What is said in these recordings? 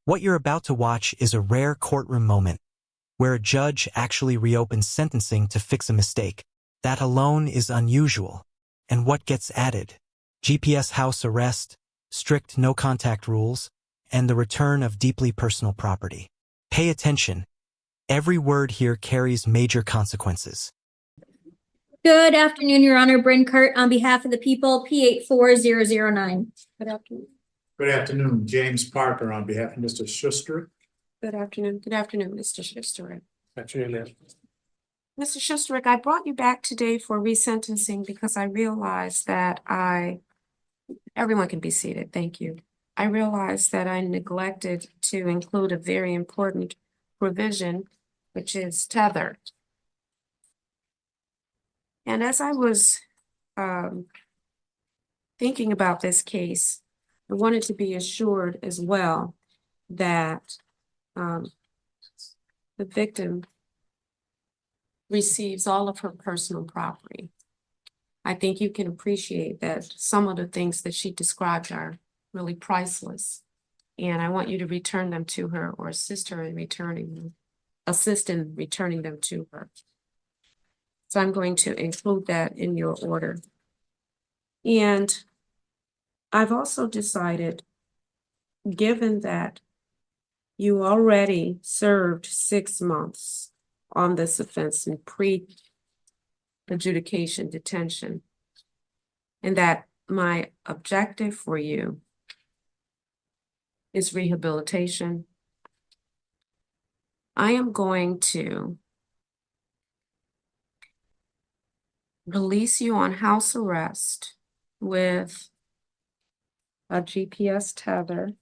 What you're about to watch is a rare courtroom moment, where a judge actually reopens sentencing to fix a mistake. That alone is unusual. And what gets added? GPS house arrest, strict no-contact rules, and the return of deeply personal property. Pay attention. Every word here carries major consequences. Good afternoon, Your Honor. Bryn Kurt on behalf of the people, P84009. Good afternoon. Good afternoon, James Parker on behalf of Mr. Schuster. Good afternoon. Good afternoon, Mr. Schuster. Afternoon, ma'am. Mr. Schuster, I brought you back today for resentencing because I realized that everyone can be seated. Thank you. I realized that I neglected to include a very important provision, which is tether. And as I was thinking about this case, I wanted to be assured as well that the victim receives all of her personal property. I think you can appreciate that some of the things that she described are really priceless. And I want you to return them to her or assist her in returning them, assist in returning them to her. So I'm going to include that in your order. And I've also decided, given that you already served 6 months on this offense in pre-adjudication detention, and that my objective for you is rehabilitation, I am going to release you on house arrest with a GPS tether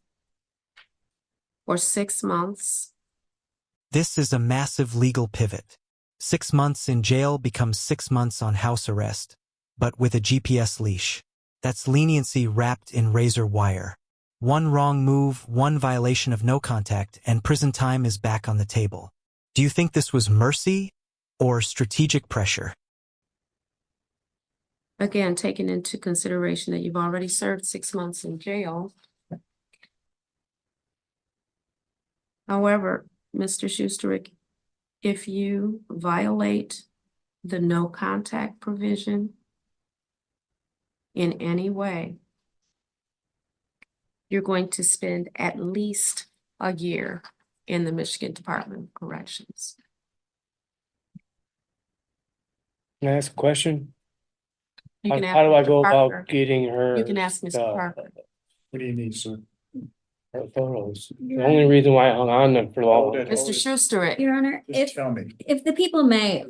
for 6 months. This is a massive legal pivot. 6 months in jail becomes 6 months on house arrest, but with a GPS leash. That's leniency wrapped in razor wire. One wrong move, one violation of no contact, and prison time is back on the table. Do you think this was mercy or strategic pressure? Again, taking into consideration that you've already served 6 months in jail. However, Mr. Schusterick, if you violate the no contact provision in any way, you're going to spend at least a year in the Michigan Department of Corrections. Can I ask a question? You can How do I ask go Mr. about Parker. getting her? You can ask Mr. Parker. What do you need, sir? Her photos. The only reason why I hung on them for long. Mr. Schusterick, Your Honor, Just tell me. if the people may,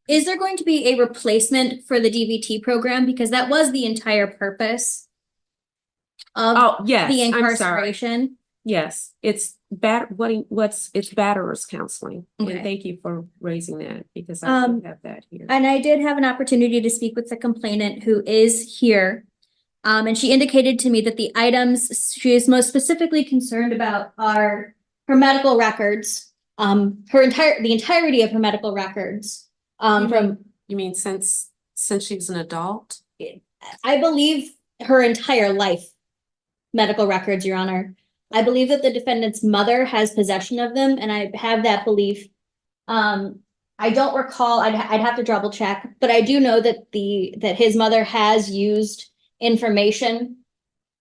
is there going to be a replacement for the DVT program? Because that was the entire purpose of oh, yes, the I'm sorry. incarceration. Yes, it's it's batterers counseling. Okay. And thank you for raising that because I do have that here. And I did have an opportunity to speak with the complainant who is here. And she indicated to me that the items she is most specifically concerned about are her medical records, the entirety of her medical records. You mean since she was an adult? I believe her entire life medical records, Your Honor. I believe that the defendant's mother has possession of them, and I have that belief. I don't recall, I'd have to double check, but I do know that that his mother has used information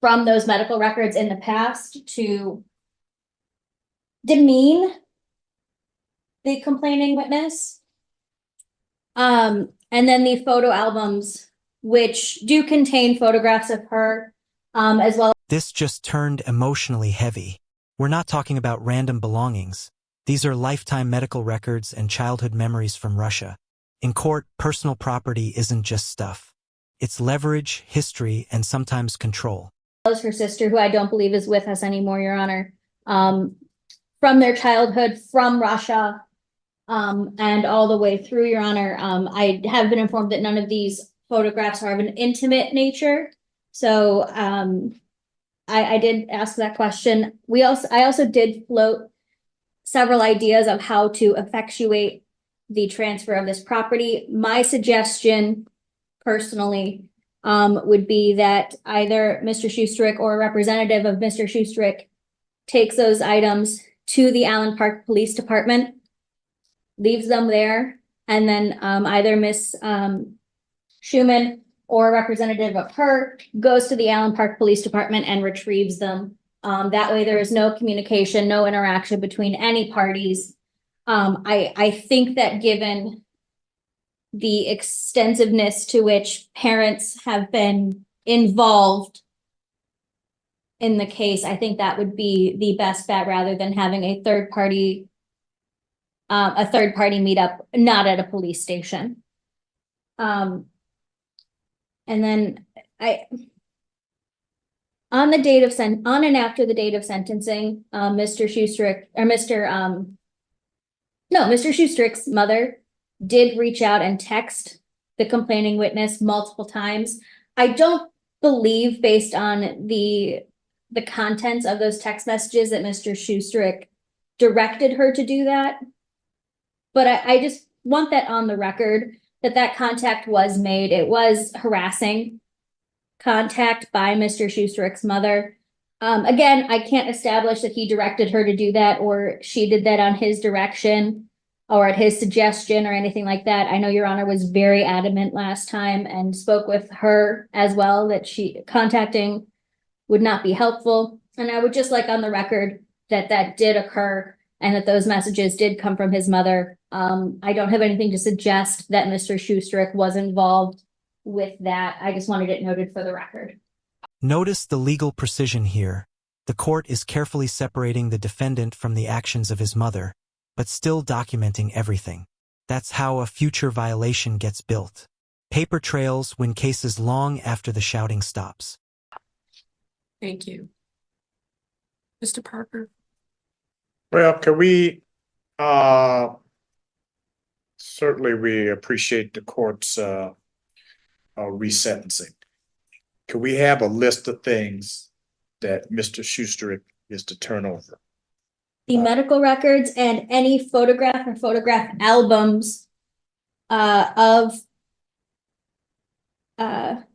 from those medical records in the past to demean the complaining witness. And then the photo albums, which do contain photographs of her, as well. This just turned emotionally heavy. We're not talking about random belongings. These are lifetime medical records and childhood memories from Russia. In court, personal property isn't just stuff. It's leverage, history, and sometimes control. As her sister, who I don't believe is with us anymore, Your Honor, from their childhood, from Russia, and all the way through, Your Honor. I have been informed that none of these photographs are of an intimate nature. So I did ask that question. I also did float several ideas of how to effectuate the transfer of this property. My suggestion, personally, would be that either Mr. Schusterick or a representative of Mr. Schusterick takes those items to the Allen Park Police Department, leaves them there, and then either Miss Schuman or a representative of her goes to the Allen Park Police Department and retrieves them. That way there is no communication, no interaction between any parties. I think that given the extensiveness to which parents have been involved in the case, I think that would be the best bet rather than having a third party meetup, not at a police station. And then on and after the date of sentencing, Mr. Schusterick's mother did reach out and text the complaining witness multiple times. I don't believe, based on the contents of those text messages, that Mr. Schusterick directed her to do that. But I just want that on the record, that contact was made. It was harassing contact by Mr. Schusterick's mother. Again, I can't establish that he directed her to do that or she did that on his direction or at his suggestion or anything like that. I know Your Honor was very adamant last time and spoke with her as well that contacting would not be helpful. And I would just like on the record that did occur and that those messages did come from his mother. I don't have anything to suggest that Mr. Schusterick was involved with that. I just wanted it noted for the record. Notice the legal precision here. The court is carefully separating the defendant from the actions of his mother, but still documenting everything. That's how a future violation gets built. Paper trails win cases long after the shouting stops. Thank you. Mr. Parker? Well, can we, certainly we appreciate the court's, resentencing. Can we have a list of things that Mr. Schusterick is to turn over? The medical records and any photograph or photograph albums of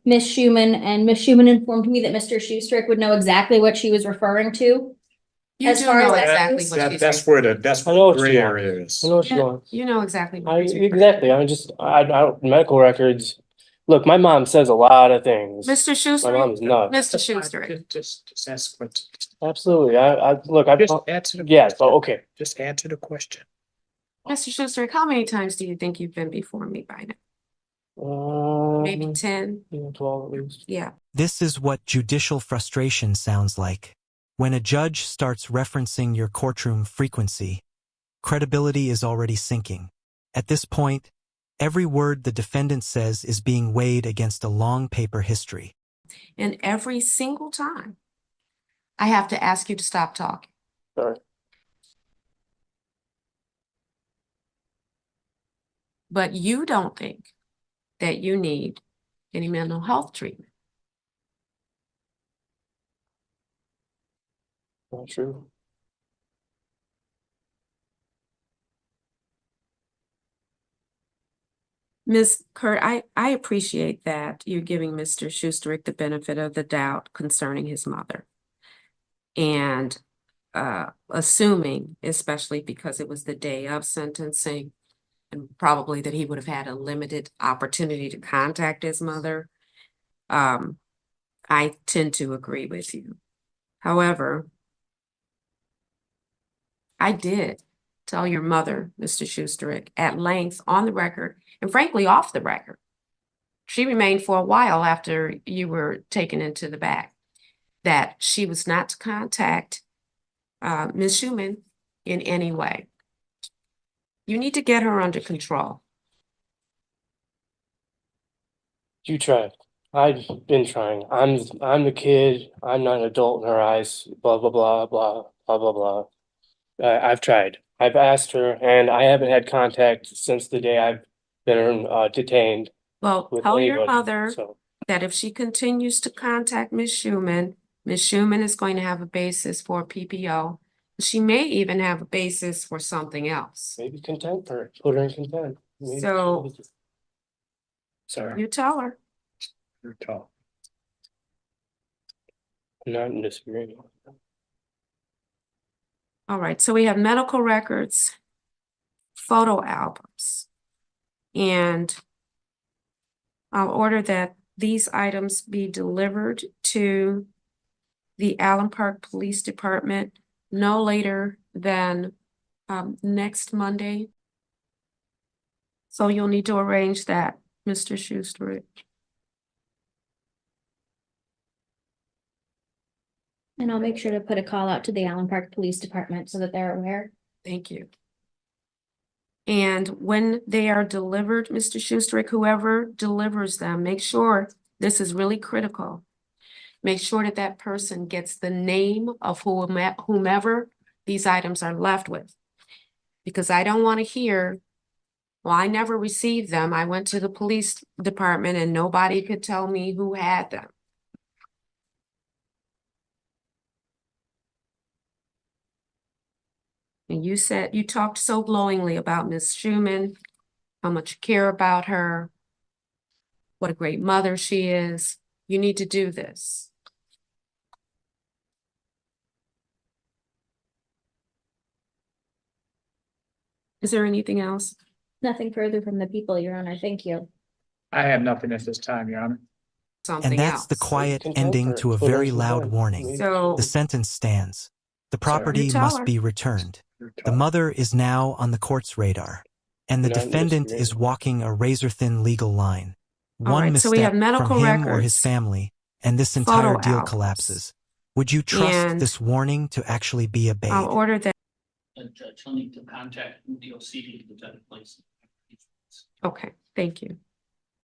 Miss Schuman, and Miss Schuman informed me that Mr. Schusterick would know exactly what she was referring to. You As do far know as exactly what That, she's that's saying. where that's I where know the what gray you want. area is. I know what you want. You know exactly what he's referring to. Exactly. Medical records. Look, my mom says a lot of things. Mr. My mom Schusterick? is nuts. Mr. Schusterick? Just ask questions. Absolutely. Just answer the Yes, question. okay. Just answer the question. Mr. Schusterick, how many times do you think you've been before me by now? Maybe 10? 12 at least. Yeah. This is what judicial frustration sounds like. When a judge starts referencing your courtroom frequency, credibility is already sinking. At this point, every word the defendant says is being weighed against a long paper history. And every single time, I have to ask you to stop talking. Sorry. But you don't think that you need any mental health treatment. Not true. Ms. Kurt, I appreciate that you're giving Mr. Schusterick the benefit of the doubt concerning his mother. And assuming, especially because it was the day of sentencing, and probably that he would have had a limited opportunity to contact his mother, I tend to agree with you. However, I did tell your mother, Mr. Schusterick, at length on the record, and frankly off the record. She remained for a while after you were taken into the back, that she was not to contact Ms. Schuman in any way. You need to get her under control. You tried. I've been trying. I'm the kid. I'm not an adult in her eyes. Blah blah blah blah blah blah blah. I've tried. I've asked her, and I haven't had contact since the day I've been detained Well, with tell your anybody. mother So that if she continues to contact Ms. Schuman is going to have a basis for PPO. She may even have a basis for something else. maybe content her. Put her in content. Maybe So- Sorry. You tell her. You're tall. I'm not in disagreement. All right, so we have medical records, photo albums. And I'll order that these items be delivered to the Allen Park Police Department no later than next Monday. So you'll need to arrange that, Mr. Schuster. And I'll make sure to put a call out to the Allen Park Police Department so that they're aware. Thank you. And when they are delivered, Mr. Schusterick, whoever delivers them, make sure, this is really critical. Make sure that that person gets the name of whomever these items are left with. Because I don't want to hear, well, I never received them. I went to the police department and nobody could tell me who had them. And you said, you talked so glowingly about Miss Schumann, how much you care about her, what a great mother she is. You need to do this. Is there anything else? Nothing further from the people, Your Honor. Thank you. I have nothing at this time, Your Honor. Something And that's else. the quiet Contempt ending for to a twiddling very some loud time. warning. So The sentence stands. The Sorry. property You tell must her. be returned. You're The tall. mother is now on the court's radar, and the Not in defendant is disagreement. walking a razor-thin legal line. All One right, so we misstep have medical from him or his records, family, and this entire photo deal albums. collapses. Would you trust And this warning to actually be obeyed? I'll order that. Judge, he'll need to contact the OCD, Lieutenant Police. Okay, thank you.